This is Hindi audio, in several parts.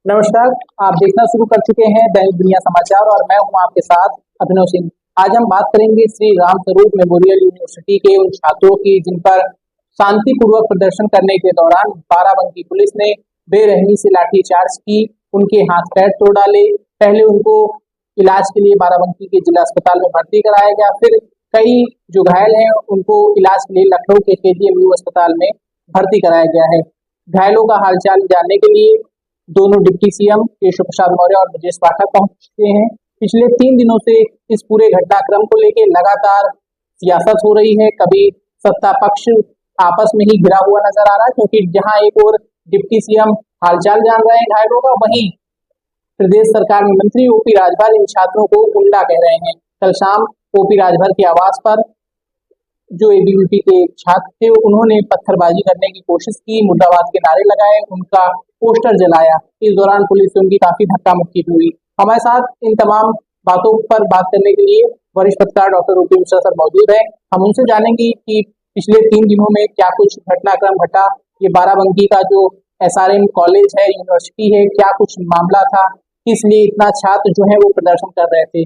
नमस्कार। आप देखना शुरू कर चुके हैं दैनिक दुनिया समाचार और मैं हूं आपके साथ अभिनव सिंह। आज हम बात करेंगे श्री राम स्वरूप मेमोरियल यूनिवर्सिटी के उन छात्रों की जिन पर शांतिपूर्वक प्रदर्शन करने के दौरान बाराबंकी पुलिस ने बेरहमी से लाठीचार्ज की, उनके हाथ पैर तोड़ डाले। पहले उनको इलाज के लिए बाराबंकी के जिला अस्पताल में भर्ती कराया गया, फिर कई जो घायल हैं उनको इलाज के लिए लखनऊ के केजीएमयू अस्पताल में भर्ती कराया गया है। घायलों का हालचाल जानने के लिए दोनों डिप्टी सीएम केशव प्रसाद मौर्य और ब्रजेश पाठक पहुंच चुके हैं। पिछले 3 दिनों से इस पूरे घटनाक्रम को लेकर लगातार सियासत हो रही है। कभी सत्ता पक्ष आपस में ही घिरा हुआ नजर आ रहा है, क्योंकि जहां एक और डिप्टी सीएम हालचाल जान रहे हैं घायलों का, वहीं प्रदेश सरकार में मंत्री ओपी राजभर इन छात्रों को गुंडा कह रहे हैं। कल शाम ओपी राजभर के आवास पर जो एबीवीपी के छात्र थे उन्होंने पत्थरबाजी करने की कोशिश की, मुर्दाबाद के नारे लगाए, उनका पोस्टर जलाया। इस दौरान पुलिस से उनकी काफी धक्का मुक्की हुई। हमारे साथ इन तमाम बातों पर बात करने के लिए वरिष्ठ पत्रकार डॉक्टर ओपी मिश्रा सर मौजूद है। हम उनसे जानेंगे कि पिछले 3 दिनों में क्या कुछ घटनाक्रम घटा। ये बाराबंकी का जो एसआरएम कॉलेज है, यूनिवर्सिटी है, क्या कुछ मामला था, किस लिए इतना छात्र जो है वो प्रदर्शन कर रहे थे,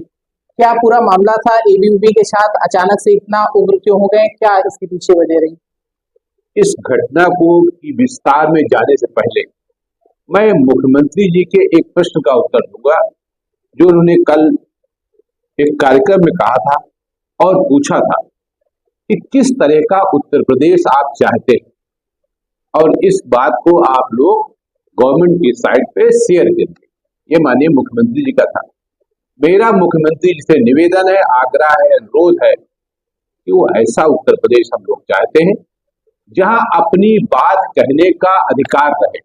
क्या पूरा मामला था, एबीवीपी के साथ अचानक से इतना उग्र क्यों हो गए, क्या इसके पीछे वजह रही? इस घटना को की विस्तार में जाने से पहले मैं मुख्यमंत्री जी के एक प्रश्न का उत्तर दूंगा जो उन्होंने कल एक कार्यक्रम में कहा था और पूछा था कि किस तरह का उत्तर प्रदेश आप चाहते हैं और इस बात को आप लोग गवर्नमेंट की साइट पे शेयर करेंगे। ये माननीय मुख्यमंत्री जी का था। मेरा मुख्यमंत्री जी से निवेदन है, आग्रह है, अनुरोध है कि वो ऐसा उत्तर प्रदेश हम लोग चाहते हैं जहां अपनी बात कहने का अधिकार रहे,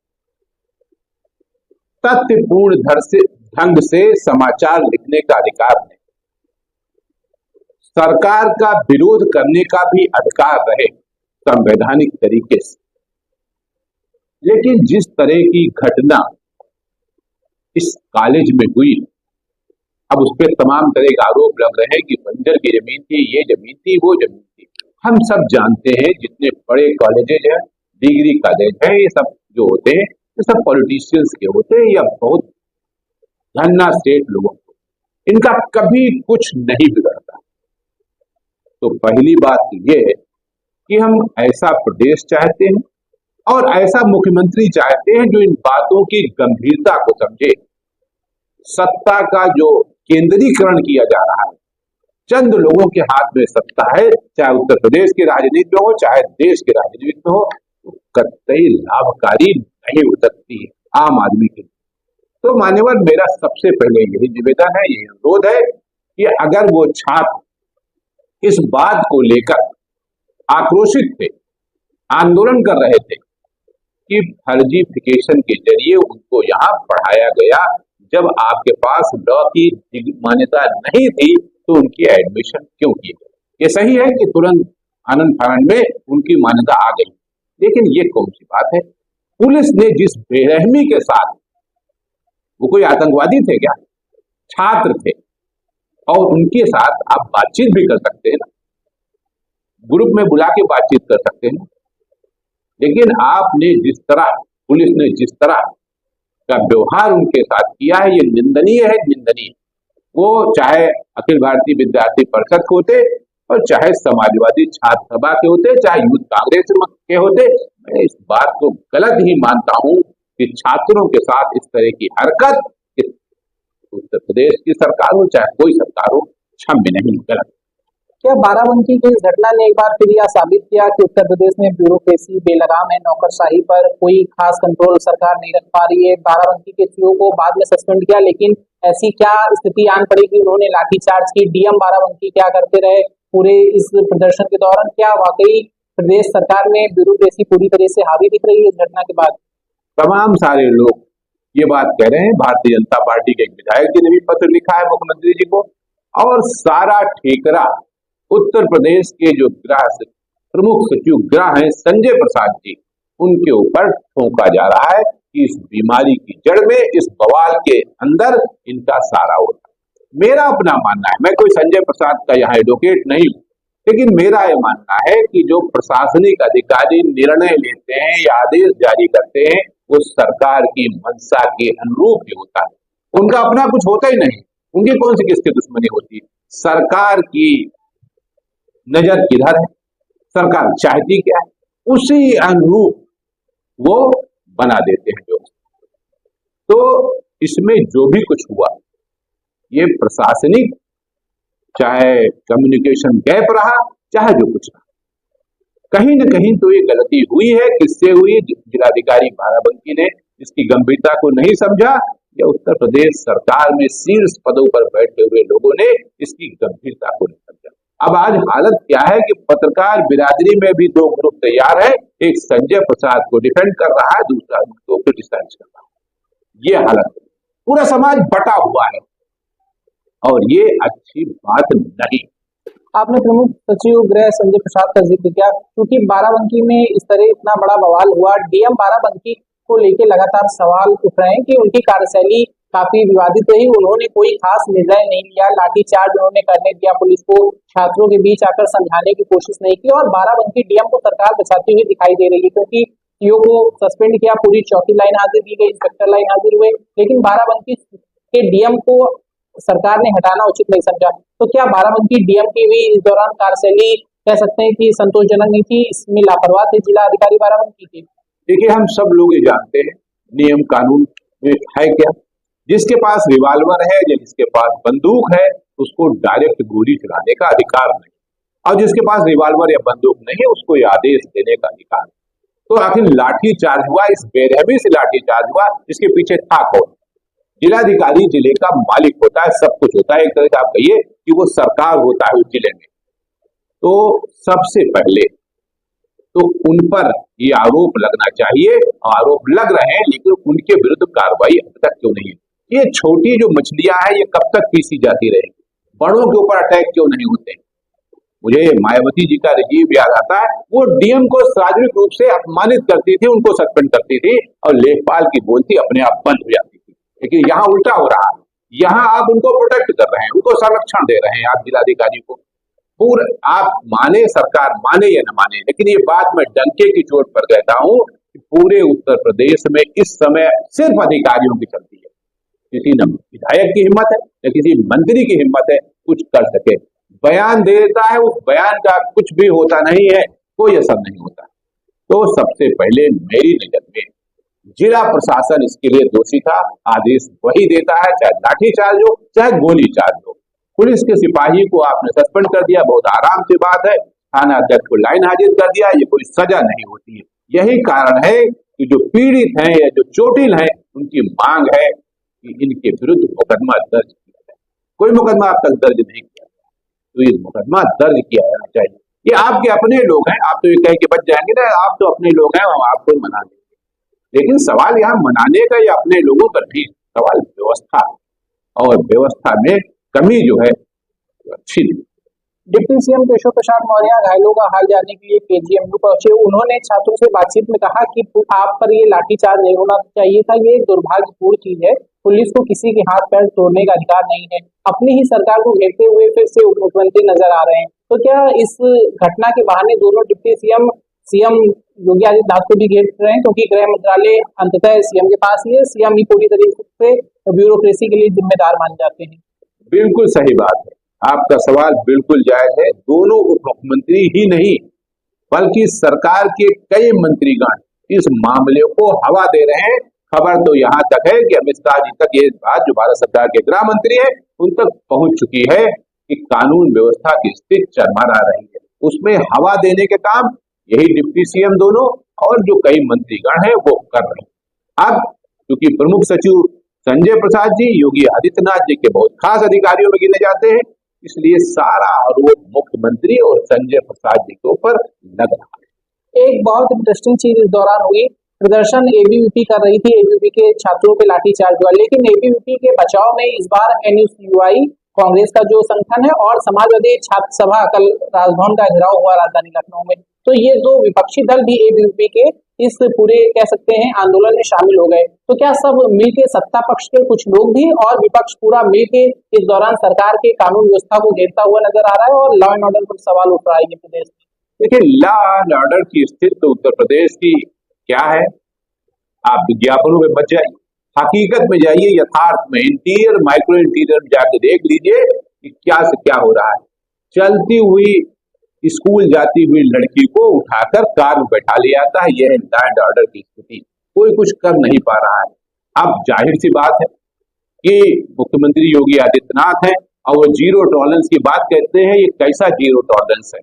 तथ्यपूर्ण ढंग से समाचार लिखने का अधिकार नहीं, सरकार का विरोध करने का भी अधिकार रहे संवैधानिक तरीके से। लेकिन जिस तरह की घटना इस कॉलेज में हुई, अब उस पर तमाम तरह के आरोप लग रहे हैं कि बंजर की जमीन थी, ये जमीन थी, वो जमीन थी। हम सब जानते हैं जितने बड़े कॉलेजेज हैं, डिग्री कॉलेज है, ये सब जो होते हैं ये सब पॉलिटिशियंस के होते हैं या बहुत धन्ना स्टेट लोगों को, इनका कभी कुछ नहीं बिगड़ता। तो पहली बात ये है कि हम ऐसा प्रदेश चाहते हैं और ऐसा मुख्यमंत्री चाहते हैं जो इन बातों की गंभीरता को समझे। सत्ता का जो केंद्रीकरण किया जा रहा है, चंद लोगों के हाथ में सत्ता है, चाहे उत्तर प्रदेश की राजनीति में हो चाहे देश की राजनीति में हो, तो कतई लाभकारी नहीं हो सकती आम आदमी के लिए। तो मान्यवर, मेरा सबसे पहले यही निवेदन है, यही अनुरोध है कि अगर वो छात्र इस बात को लेकर आक्रोशित थे, आंदोलन कर रहे थे कि फर्जीफिकेशन के जरिए उनको यहाँ पढ़ाया गया, जब आपके पास लॉ की मान्यता नहीं थी तो उनकी एडमिशन क्यों की? ये सही है कि तुरंत आनंद फानंद में उनकी मान्यता आ गई, लेकिन ये कौन सी बात है? पुलिस ने जिस बेरहमी के साथ, वो कोई आतंकवादी थे क्या? छात्र थे और उनके साथ आप बातचीत भी कर सकते हैं ना, ग्रुप में बुला के बातचीत कर सकते हैं। लेकिन आपने जिस तरह, पुलिस ने जिस तरह का व्यवहार उनके साथ किया है, ये निंदनीय है, निंदनीय। वो चाहे अखिल भारतीय विद्यार्थी परिषद के होते और चाहे समाजवादी छात्र सभा के होते, चाहे यूथ कांग्रेस के होते, मैं इस बात को गलत ही मानता हूं कि छात्रों के साथ इस तरह की हरकत उत्तर प्रदेश की सरकार हो चाहे कोई सरकार हो, क्षम्य नहीं, गलत। क्या बाराबंकी की इस घटना ने एक बार फिर यह साबित किया कि उत्तर प्रदेश में ब्यूरोक्रेसी बेलगाम है, नौकरशाही पर कोई खास कंट्रोल सरकार नहीं रख पा रही है? बाराबंकी के सीईओ को बाद में सस्पेंड किया, लेकिन ऐसी क्या स्थिति आन पड़ी कि उन्होंने लाठीचार्ज की? डीएम बाराबंकी क्या करते रहे पूरे इस प्रदर्शन के दौरान? क्या वाकई प्रदेश सरकार में ब्यूरोक्रेसी पूरी तरह से हावी दिख रही है इस घटना के बाद? तमाम सारे लोग ये बात कह रहे हैं। भारतीय जनता पार्टी के एक विधायक जी ने भी पत्र लिखा है मुख्यमंत्री जी को, और सारा ठेकरा उत्तर प्रदेश के जो प्रमुख सचिव गृह हैं संजय प्रसाद जी, उनके ऊपर ठोका जा रहा है कि इस बीमारी की जड़ में, इस बवाल के अंदर इनका सारा होता है। मेरा अपना मानना है, मैं कोई संजय प्रसाद का यहाँ एडवोकेट नहीं हूं, लेकिन मेरा यह मानना है कि जो प्रशासनिक अधिकारी निर्णय लेते हैं या आदेश जारी करते हैं, वो सरकार की मंशा के अनुरूप ही होता है। उनका अपना कुछ होता ही नहीं, उनकी कौन सी किसकी दुश्मनी होती है। सरकार की नजर किधर है, सरकार चाहती क्या है, उसी अनुरूप वो बना देते हैं जो। तो इसमें जो भी कुछ हुआ, ये प्रशासनिक, चाहे कम्युनिकेशन गैप रहा, चाहे जो कुछ रहा, कहीं न कहीं तो ये गलती हुई है। किससे हुई? जिलाधिकारी बाराबंकी ने इसकी गंभीरता को नहीं समझा, या उत्तर प्रदेश सरकार में शीर्ष पदों पर बैठे हुए लोगों ने इसकी गंभीरता को नहीं समझा। अब आज हालत क्या है कि पत्रकार बिरादरी में भी दो ग्रुप तैयार है, एक संजय प्रसाद को डिफेंड कर रहा है, दूसरा उसको क्रिटिसाइज कर रहा है। ये हालत, पूरा समाज बटा हुआ है और ये अच्छी बात नहीं। आपने प्रमुख सचिव गृह संजय प्रसाद का जिक्र किया, क्योंकि बाराबंकी में इस तरह इतना बड़ा बवाल हुआ। डीएम बाराबंकी को लेकर लगातार सवाल उठ रहे हैं कि उनकी कार्यशैली काफी विवादित रही, उन्होंने कोई खास निर्णय नहीं लिया, लाठीचार्ज उन्होंने करने दिया पुलिस को, छात्रों के बीच आकर समझाने की कोशिश नहीं की, और बाराबंकी डीएम को सरकार बचाती हुई दिखाई दे रही है, क्योंकि सीओ को सस्पेंड किया, पूरी चौकी लाइन हाजिर दी गई, इंस्पेक्टर लाइन हाजिर हुए, लेकिन बाराबंकी के डीएम को सरकार ने हटाना उचित नहीं समझा। तो क्या बाराबंकी डीएम की भी इस दौरान कार्यशैली कह सकते हैं कि संतोषजनक नहीं थी, इसमें लापरवाह थे जिला अधिकारी बाराबंकी के? देखिए, हम सब लोग ये जानते हैं नियम कानून में है क्या। जिसके पास रिवाल्वर है या जिसके पास बंदूक है, उसको डायरेक्ट गोली चलाने का अधिकार नहीं, और जिसके पास रिवाल्वर या बंदूक नहीं है, उसको ये आदेश देने का अधिकार। तो आखिर लाठी चार्ज हुआ, इस बेरहमी से लाठी चार्ज हुआ, इसके पीछे था कौन? जिलाधिकारी जिले का मालिक होता है, सब कुछ होता है, एक तरह से आप कहिए कि वो सरकार होता है उस जिले में। तो सबसे पहले तो उन पर ये आरोप लगना चाहिए, आरोप लग रहे हैं, लेकिन उनके विरुद्ध कार्रवाई अब तक क्यों नहीं है? ये छोटी जो मछलियां हैं, ये कब तक पीसी जाती रहेंगी? बड़ों के ऊपर अटैक क्यों नहीं होते? मुझे मायावती जी का रिजीव याद आता है, वो डीएम को सार्वजनिक रूप से अपमानित करती थी, उनको सस्पेंड करती थी, और लेखपाल की बोलती अपने आप बंद हो जाती थी। लेकिन यहाँ उल्टा हो रहा है, यहाँ आप उनको प्रोटेक्ट कर रहे हैं, उनको संरक्षण दे रहे हैं आप जिलाधिकारी को। पूरा आप माने, सरकार माने या न माने, लेकिन ये बात मैं डंके की चोट पर कहता हूं कि पूरे उत्तर प्रदेश में इस समय सिर्फ अधिकारियों की चलती है। किसी न विधायक की हिम्मत है या किसी मंत्री की हिम्मत है कुछ कर सके। बयान देता है, उस बयान का कुछ भी होता नहीं है, कोई असर नहीं होता। तो सबसे पहले मेरी नजर में जिला प्रशासन इसके लिए दोषी था। आदेश वही देता है, चाहे लाठीचार्ज हो चाहे गोली चार्ज हो। पुलिस के सिपाही को आपने सस्पेंड कर दिया, बहुत आराम से बात है, थाना अध्यक्ष को लाइन हाजिर कर दिया, ये कोई सजा नहीं होती है। यही कारण है कि जो पीड़ित हैं या जो चोटिल हैं, उनकी मांग है कि इनके विरुद्ध मुकदमा दर्ज किया जाए। कोई मुकदमा अब तक दर्ज नहीं किया, तो ये मुकदमा दर्ज किया जाना चाहिए। ये आपके अपने लोग हैं, आप तो ये कह के बच जाएंगे ना, आप तो अपने लोग हैं, हम आपको मना देंगे। लेकिन सवाल यहाँ मनाने का या अपने लोगों का नहीं, सवाल व्यवस्था, और व्यवस्था में कमी जो है अच्छी नहीं। डिप्टी सीएम केशव प्रसाद मौर्य घायलों का हाल जानने के लिए केजीएमयू पहुंचे। उन्होंने छात्रों से बातचीत में कहा कि आप पर ये लाठीचार्ज नहीं होना चाहिए था, ये दुर्भाग्यपूर्ण चीज है, पुलिस को किसी के हाथ पैर तोड़ने का अधिकार नहीं है। अपनी ही सरकार को घेरते हुए फिर से उप मुख्यमंत्री नजर आ रहे हैं, तो क्या इस घटना के बहाने दोनों डिप्टी सीएम योगी आदित्यनाथ को भी घेर रहे हैं? क्योंकि गृह मंत्रालय अंततः सीएम के पास ही है, सीएम ही पूरी तरीके से ब्यूरोक्रेसी के लिए जिम्मेदार माने जाते हैं। बिल्कुल सही बात है, आपका सवाल बिल्कुल जायज है। दोनों उप मुख्यमंत्री ही नहीं, बल्कि सरकार के कई मंत्रीगण इस मामले को हवा दे रहे हैं। खबर तो यहाँ तक है कि अमित शाह जी तक ये बात, जो भारत सरकार के गृह मंत्री है, उन तक पहुंच चुकी है कि कानून व्यवस्था की स्थिति चरमरा रही है। उसमें हवा देने के काम यही डिप्टी सीएम दोनों और जो कई मंत्रीगण हैं वो कर रहे हैं। अब क्योंकि प्रमुख सचिव संजय प्रसाद जी योगी आदित्यनाथ जी के बहुत खास अधिकारियों में गिने जाते हैं, इसलिए सारा आरोप मुख्यमंत्री और संजय प्रसाद जी के ऊपर लग रहा है। एक बहुत इंटरेस्टिंग चीज इस दौरान हुई, प्रदर्शन एबीवीपी कर रही थी, एबीवीपी के छात्रों पे लाठीचार्ज हुआ, लेकिन एबीवीपी के बचाव में इस बार एनयूसीयूआई कांग्रेस का जो संगठन है और समाजवादी छात्र सभा कल राजभवन का घेराव हुआ राजधानी लखनऊ में। तो ये दो विपक्षी दल भी एबीवीपी के इस पूरे कह सकते हैं आंदोलन में शामिल हो गए। तो क्या सब मिलके, सत्ता पक्ष के कुछ लोग भी और विपक्ष पूरा मिलके इस दौरान सरकार के कानून व्यवस्था को घेरता हुआ नजर आ रहा है और लॉ एंड ऑर्डर पर सवाल उठ रहा है प्रदेश में? देखिए, लॉ एंड ऑर्डर की स्थिति तो उत्तर प्रदेश की क्या है, आप विज्ञापनों में मत जाइए, हकीकत में जाइए, यथार्थ में इंटीरियर माइक्रो इंटीरियर में जाके देख लीजिए कि क्या से क्या हो रहा है। चलती हुई स्कूल जाती हुई लड़की को उठाकर कार में बैठा लिया जाता है। यह लॉ एंड ऑर्डर की स्थिति, कोई कुछ कर नहीं पा रहा है। अब जाहिर सी बात है कि मुख्यमंत्री योगी आदित्यनाथ है और वो जीरो टॉलरेंस की बात कहते हैं। ये कैसा जीरो टॉलरेंस है?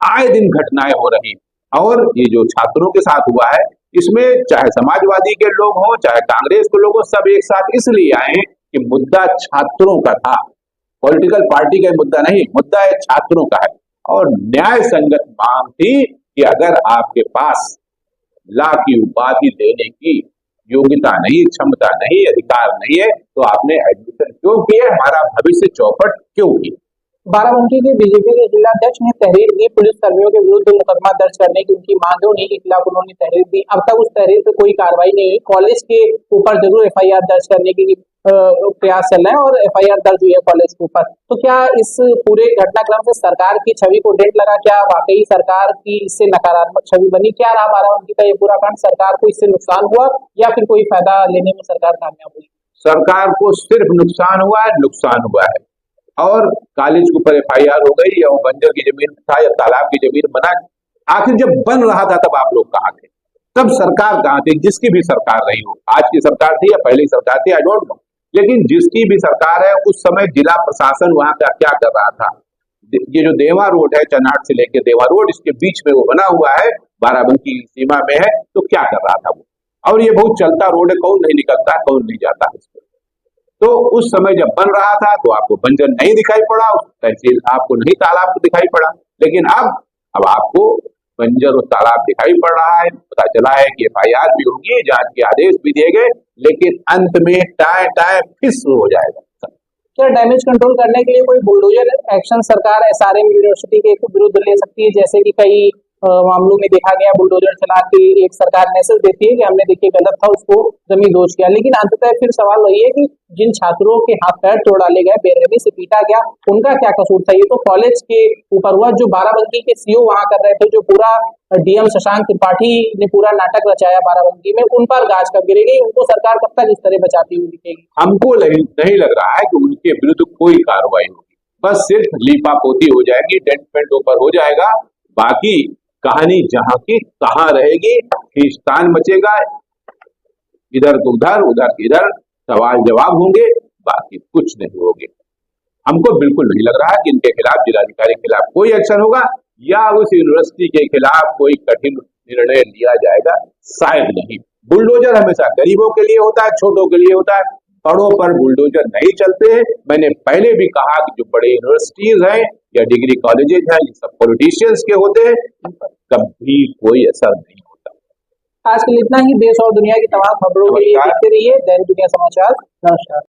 आए दिन घटनाएं हो रही, और ये जो छात्रों के साथ हुआ है, इसमें चाहे समाजवादी के लोग हों, चाहे कांग्रेस के लोग हों, सब एक साथ इसलिए आए कि मुद्दा छात्रों का था, पॉलिटिकल पार्टी का मुद्दा नहीं, मुद्दा है छात्रों का है। और न्याय संगत मांग थी कि अगर आपके पास ला की उपाधि देने की योग्यता नहीं, क्षमता नहीं, अधिकार नहीं है, तो आपने एडमिशन क्यों किया? हमारा भविष्य चौपट क्यों किया? बाराबंकी के बीजेपी के जिलाध्यक्ष ने तहरीर दी पुलिस कर्मियों के विरुद्ध मुकदमा दर्ज करने की उनकी मांग है, उन्हीं के खिलाफ उन्होंने तहरीर दी। अब तक उस तहरीर पे कोई कार्रवाई नहीं हुई। कॉलेज के ऊपर जरूर एफआईआर दर्ज करने की प्रयास चल रहे हैं और एफआईआर दर्ज हुई है कॉलेज के ऊपर। तो क्या इस पूरे घटनाक्रम से सरकार की छवि को डेंट लगा? क्या वाकई सरकार की इससे नकारात्मक छवि बनी? क्या रहा बाराबंकी का ये पूरा कांड? सरकार को इससे नुकसान हुआ या फिर कोई फायदा लेने में सरकार कामयाब हुई? सरकार को सिर्फ नुकसान हुआ है, नुकसान हुआ है। और कॉलेज के ऊपर एफआईआर हो गई, या वो बंजर की जमीन था या तालाब की जमीन बना। आखिर जब बन रहा था तब आप लोग कहाँ थे? तब सरकार कहाँ थी? जिसकी भी सरकार रही हो, आज की सरकार थी या पहली सरकार थी, आई डोंट नो, लेकिन जिसकी भी सरकार है, उस समय जिला प्रशासन वहां का क्या कर रहा था? ये जो देवा रोड है, चनाट से लेके देवा रोड, इसके बीच में वो बना हुआ है, बाराबंकी सीमा में है, तो क्या कर रहा था वो? और ये बहुत चलता रोड है, कौन नहीं निकलता, कौन नहीं जाता है। तो उस समय जब बन रहा था तो आपको बंजर नहीं दिखाई पड़ा, तहसील आपको नहीं तालाब दिखाई पड़ा, लेकिन अब आपको बंजर और तालाब दिखाई पड़ रहा है। पता चला है कि एफआईआर भी होगी, जांच के आदेश भी दिए गए, लेकिन अंत में टाए फिस हो जाएगा। क्या डैमेज कंट्रोल करने के लिए कोई बुलडोजर एक्शन सरकार एसआरएम यूनिवर्सिटी के विरुद्ध ले सकती है? जैसे कि कई मामलों में देखा गया, बुलडोजर चला के एक सरकार मैसेज देती है कि हमने देखिए गलत था, उसको जमीन दोष किया, लेकिन अंततः फिर सवाल वही है कि जिन छात्रों के हाथ पैर तोड़ डाले गए, बेरहमी से पीटा गया, उनका क्या कसूर था? ये तो कॉलेज के ऊपर हुआ। जो बाराबंकी के सीओ वहां कर रहे थे, जो पूरा डीएम शशांक त्रिपाठी ने पूरा नाटक रचाया बाराबंकी में, उन पर गाज कब गिरेगी? उनको सरकार कब तक इस तरह बचाती हुई दिखेगी? हमको नहीं लग रहा है कि उनके विरुद्ध कोई कार्रवाई होगी, बस सिर्फ लीपापोती हो जाएगी, डेंट पेंट ऊपर हो जाएगा, बाकी कहानी जहां की तहां रहेगी, खींचतान मचेगा, इधर तो उधर इधर सवाल जवाब होंगे, बाकी कुछ नहीं होंगे। हमको बिल्कुल नहीं लग रहा कि इनके खिलाफ, जिलाधिकारी के खिलाफ कोई एक्शन होगा या उस यूनिवर्सिटी के खिलाफ कोई कठिन निर्णय लिया जाएगा, शायद नहीं। बुलडोजर हमेशा गरीबों के लिए होता है, छोटों के लिए होता है, बड़ों पर बुलडोजर नहीं चलते हैं। मैंने पहले भी कहा कि जो बड़े यूनिवर्सिटीज हैं या डिग्री कॉलेजेज हैं, ये सब पॉलिटिशियंस के होते हैं, कभी कोई असर नहीं होता। आज के लिए इतना ही। देश और दुनिया की तमाम खबरों के लिए देखते रहिए दैनिक दुनिया समाचार। नमस्कार।